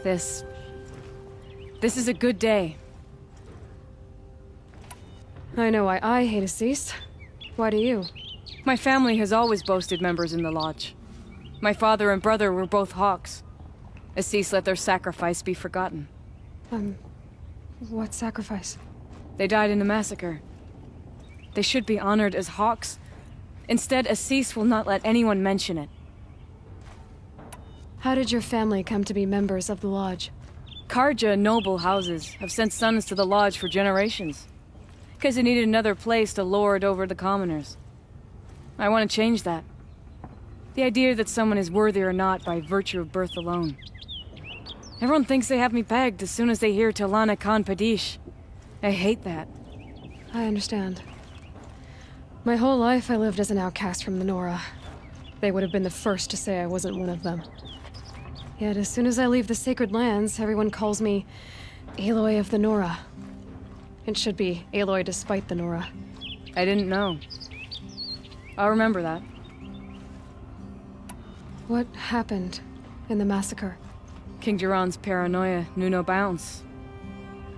This is a good day. I know why I hate Assis. Why do you? My family has always boasted members in the lodge. My father and brother were both hawks. Assis let their sacrifice be forgotten. What sacrifice? They died in the massacre. They should be honored as hawks. Instead, Assis will not let anyone mention it. How did your family come to be members of the lodge? Karja noble houses have sent sons to the lodge for generations. Because they needed another place to lord over the commoners. I want to change that. The idea that someone is worthy or not by virtue of birth alone. Everyone thinks they have me pegged as soon as they hear Talana Khan Padish. I hate that. I understand. My whole life I lived as an outcast from the Nora. They would have been the first to say I wasn't one of them. Yet as soon as I leave the sacred lands, everyone calls me Aloy of the Nora. It should be Aloy despite the Nora. I didn't know. I'll remember that. What happened in the massacre? King Jiran's paranoia knew no bounds.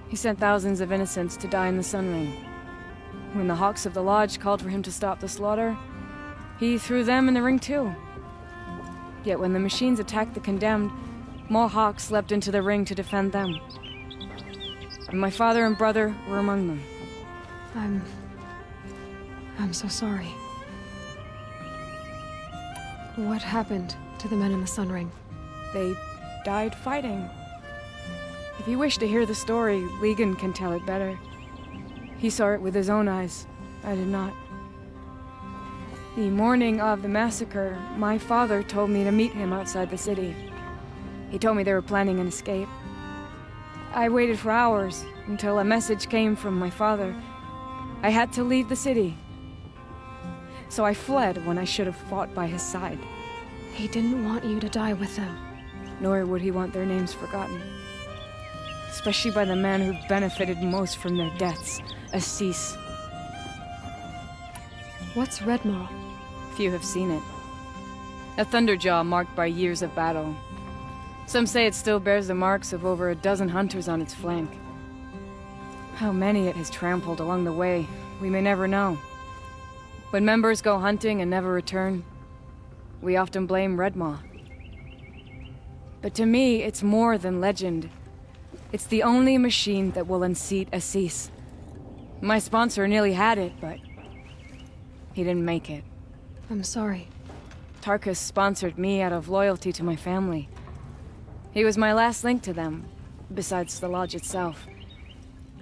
He sent thousands of innocents to die in the Sun Ring. When the Hawks of the Lodge called for him to stop the slaughter, he threw them in the ring too. Yet when the machines attacked the condemned, more Hawks leapt into the ring to defend them. And my father and brother were among them. I'm so sorry. What happened to the men in the Sun Ring? They died fighting. If you wish to hear the story, Legan can tell it better. He saw it with his own eyes. I did not. The morning of the massacre, my father told me to meet him outside the city. He told me they were planning an escape. I waited for hours until a message came from my father. I had to leave the city. So I fled when I should have fought by his side. He didn't want you to die with them. Nor would he want their names forgotten. Especially by the man who benefited most from their deaths, Assis. What's Redmaw? Few have seen it. A thunderjaw marked by years of battle. Some say it still bears the marks of over a dozen hunters on its flank. How many it has trampled along the way, we may never know. When members go hunting and never return, we often blame Redmaw. But to me, it's more than legend. It's the only machine that will unseat Assis. My sponsor nearly had it, but he didn't make it. I'm sorry. Tarkus sponsored me out of loyalty to my family. He was my last link to them, besides the lodge itself.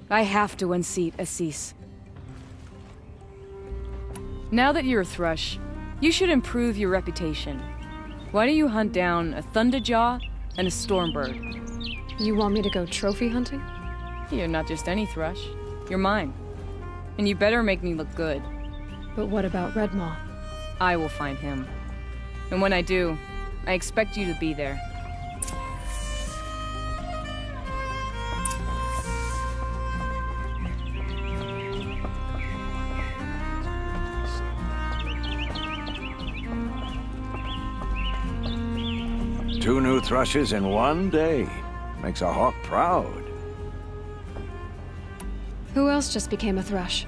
I have to unseat Assis. Now that you're a Thrush, you should improve your reputation. Why don't you hunt down a Thunderjaw and a Stormbird? You want me to go trophy hunting? You're not just any Thrush. You're mine. And you better make me look good. But what about Redmaw? I will find him. And when I do, I expect you to be there. Two new thrushes in one day. Makes a hawk proud. Who else just became a Thrush?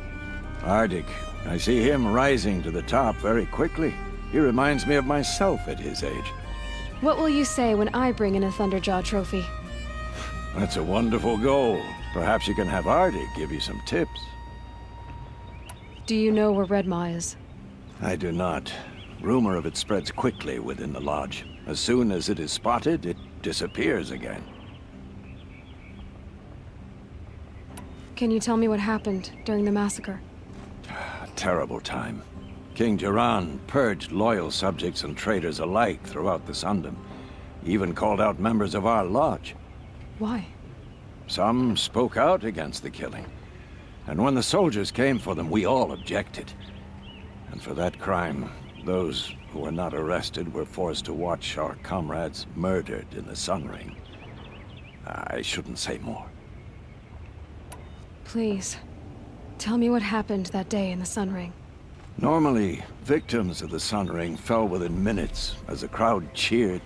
Arctic. I see him rising to the top very quickly. He reminds me of myself at his age. What will you say when I bring in a Thunderjaw trophy? That's a wonderful goal. Perhaps you can have Arctic give you some tips. Do you know where Redmaw is? I do not. Rumor of it spreads quickly within the lodge. As soon as it is spotted, it disappears again. Can you tell me what happened during the massacre? A terrible time. King Jiran purged loyal subjects and traitors alike throughout the Sundom. He even called out members of our lodge. Why? Some spoke out against the killing. And when the soldiers came for them, we all objected. And for that crime, those who were not arrested were forced to watch our comrades murdered in the Sun Ring. I shouldn't say more. Please, tell me what happened that day in the Sun Ring. Normally, victims of the Sun Ring fell within minutes as the crowd cheered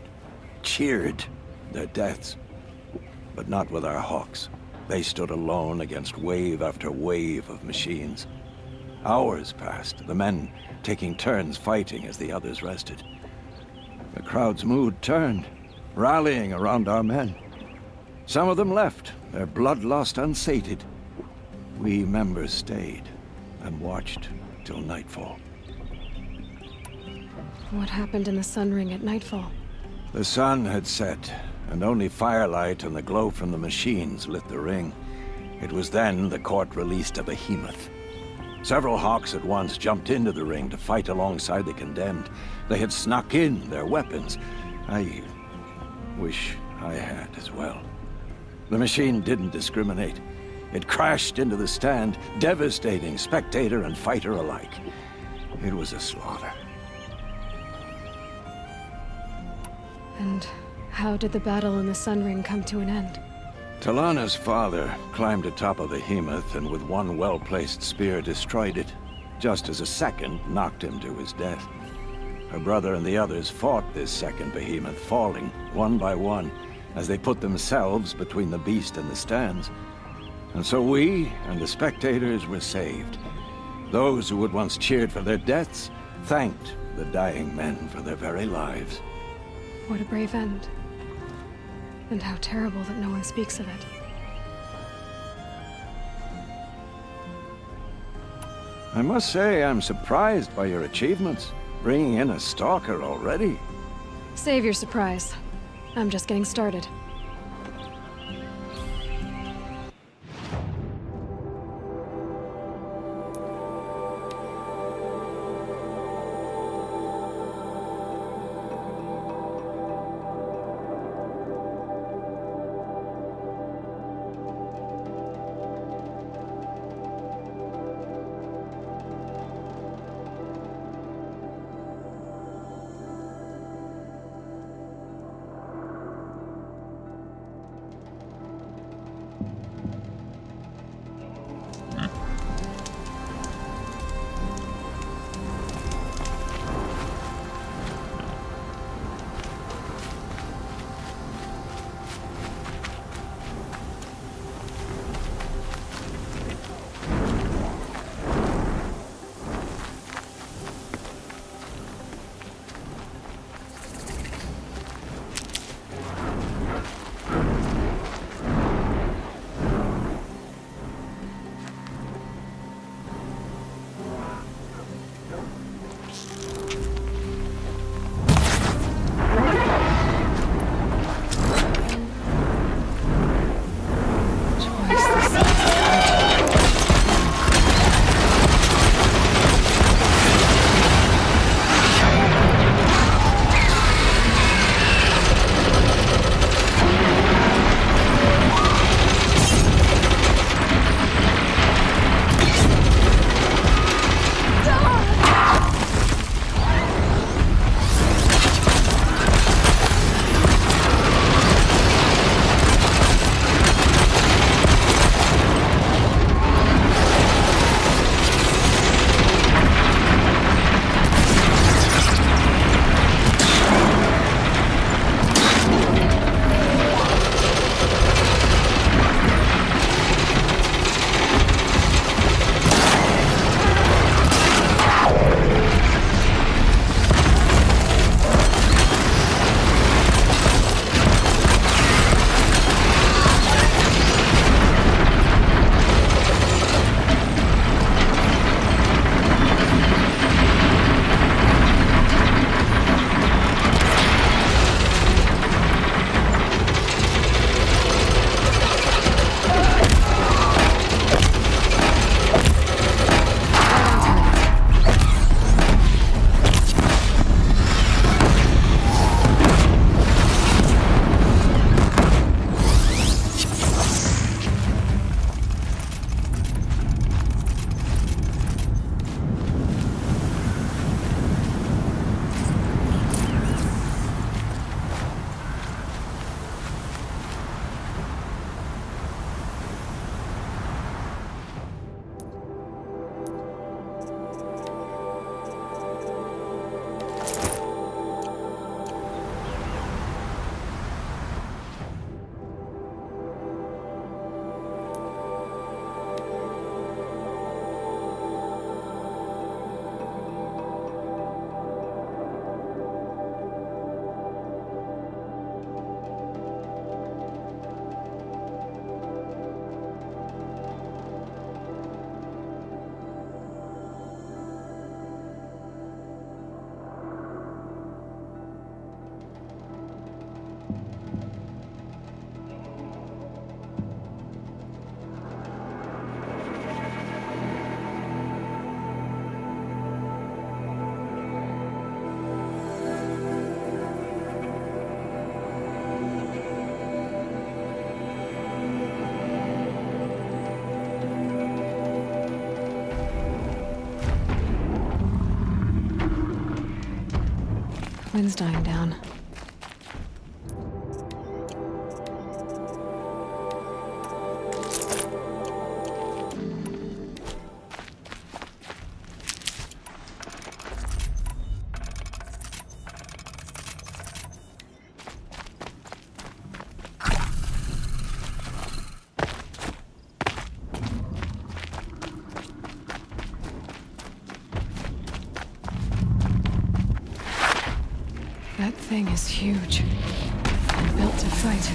their deaths. but not with our hawks. They stood alone against wave after wave of machines. Hours passed, the men taking turns fighting as the others rested. The crowd's mood turned, rallying around our men. Some of them left, their bloodlust unsated. We members stayed and watched till nightfall. What happened in the Sun Ring at nightfall? The sun had set, and only firelight and the glow from the machines lit the ring. It was then the court released a behemoth. Several hawks at once jumped into the ring to fight alongside the condemned. They had snuck in their weapons. I wish I had as well. The machine didn't discriminate. It crashed into the stand, devastating spectator and fighter alike. It was a slaughter. And how did the battle in the Sun Ring come to an end? Talana's father climbed atop a behemoth and with one well-placed spear destroyed it, just as a second knocked him to his death. Her brother and the others fought this second behemoth, falling one by one as they put themselves between the beast and the stands. And so we and the spectators were saved. Those who had once cheered for their deaths thanked the dying men for their very lives. What a brave end. And how terrible that no one speaks of it. I must say I'm surprised by your achievements, bringing in a stalker already. Save your surprise. I'm just getting started. wind's dying down. That thing is huge. And built to fight.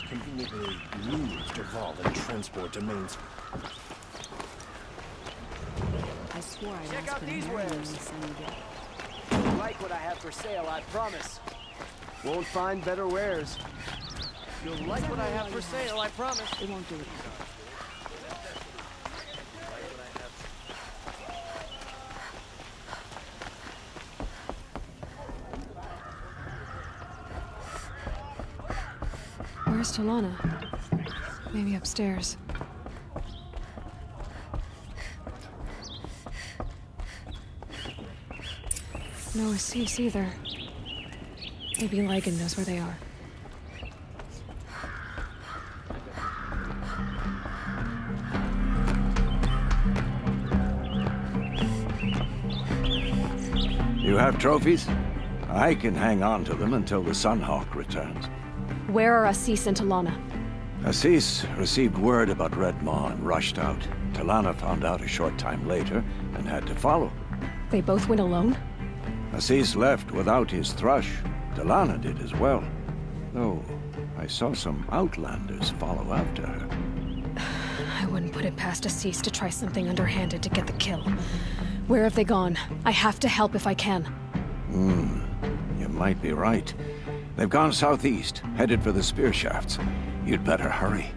Conveniently moved, evolve, and transport domains. I swore I'd Check ask out for these Harry when wares. we send you. You'll like what I have for sale, I promise. Won't find better wares. You'll like what I have for sale, I promise. It won't do it. Where's Talana? Maybe upstairs. No Assis either. Maybe Ligan knows where they are. You have trophies? I can hang on to them until the Sunhawk returns. Where are Assis and Talana? Assis received word about Red Maw and rushed out. Talana found out a short time later and had to follow. They both went alone? Assis left without his thrush. Talana did as well. Though, I saw some outlanders follow after her. I wouldn't put it past Assis to try something underhanded to get the kill. Where have they gone? I have to help if I can. You might be right. They've gone southeast, headed for the spear shafts. You'd better hurry.